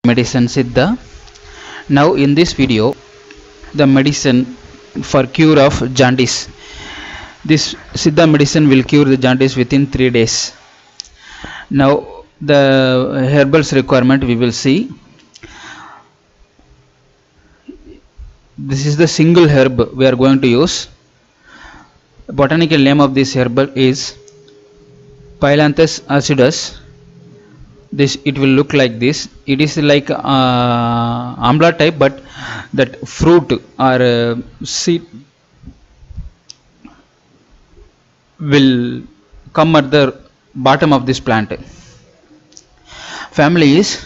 Medicine Siddha. Now in this video, the medicine for cure of jaundice. This Siddha medicine will cure the jaundice within 3 days. Now the herbals requirement we will see. This is the single herb we are going to use. Botanical name of this herbal is Phyllanthus acidus. This it will look like this. It is like amla type, but that fruit or seed will come at the bottom of this plant. Family is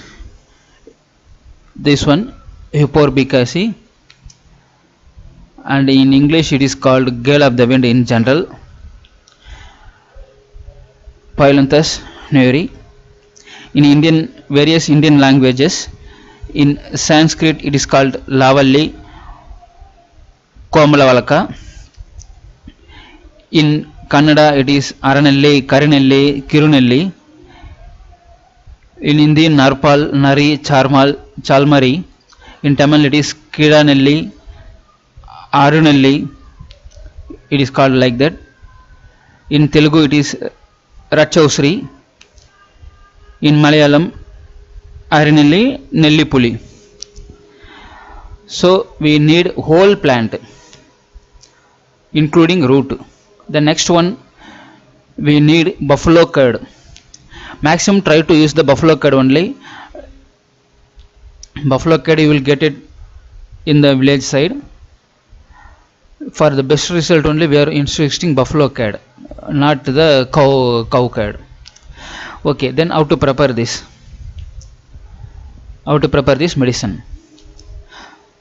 this one, Euphorbiaceae, and in English it is called gale of the wind in general, Phyllanthus neuri. In various Indian languages, in Sanskrit it is called Lavalli Komalavalaka. In Kannada it is Aranelli, Karinelli, Kirunelli. In Indian Narpal, Nari, Chalmari. In Tamil it is Kidanelli, Arunelli. It is called like that. In Telugu it is Rachausri. In Malayalam, Arinelli, Nellipuli. So we need whole plant, including root. The next one, we need buffalo curd. Maximum try to use the buffalo curd only. Buffalo curd you will get it in the village side. For the best result only we are insisting buffalo curd, not the cow curd. Okay, then how to prepare this? How to prepare this medicine?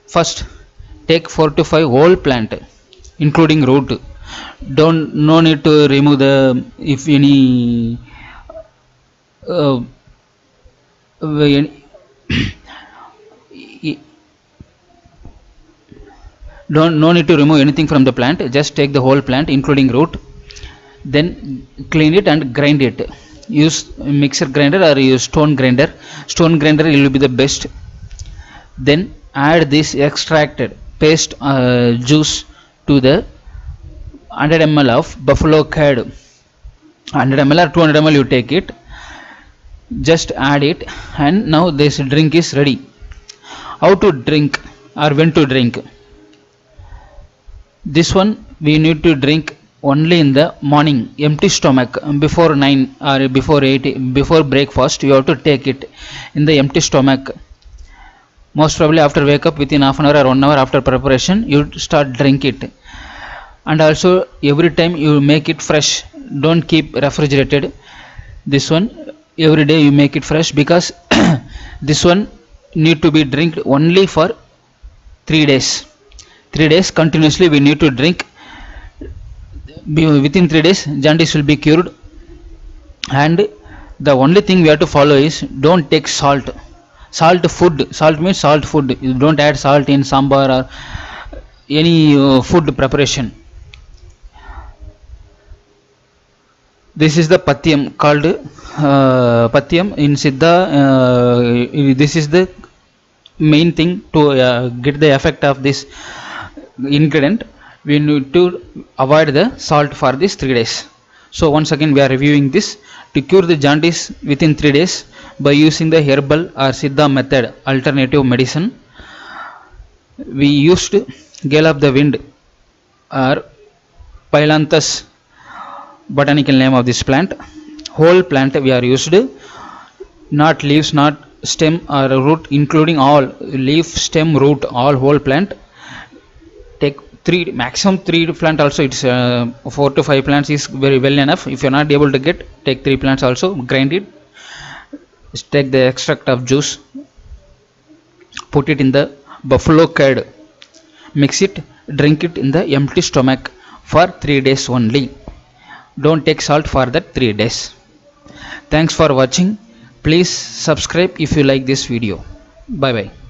First, take 4 to 5 whole plant, including root. No need to remove the if any no need to remove anything from the plant. Just take the whole plant, including root. Then clean it and grind it. Use mixer grinder or use stone grinder. Stone grinder will be the best. Then add this extracted paste juice to the 100 ml of buffalo curd. 100 ml or 200 ml you take it. Just add it, and now this drink is ready. How to drink or when to drink? This one we need to drink only in the morning, empty stomach, before 9 or before 8, before breakfast. You have to take it in the empty stomach. Most probably after wake up, within half an hour or 1 hour after preparation, you start drink it. And also every time you make it fresh. Don't keep refrigerated. This one every day you make it fresh, because this one need to be drinked only for 3 days. 3 days continuously we need to drink. Within 3 days jaundice will be cured. And the only thing we have to follow is don't take salt food. Salt means salt food. You don't add salt in sambar or any food preparation. This is the patyam called patyam in Siddha. This is the main thing to get the effect of this ingredient. We need to avoid the salt for these 3 days. So once again we are reviewing this. To cure the jaundice within 3 days by using the herbal or Siddha method, alternative medicine, we used gale of the wind or Phyllanthus, botanical name of this plant. Whole plant we are used, not leaves, not stem or root, including all leaf, stem, root, all whole plant. Take maximum 3 plant also. It's 4 to 5 plants is very well enough. If you are not able to get, take 3 plants also. Grind it. Take the extract of juice, put it in the buffalo curd, mix it, drink it in the empty stomach for 3 days only. Don't take salt for that 3 days. Thanks for watching. Please subscribe if you like this video. Bye bye.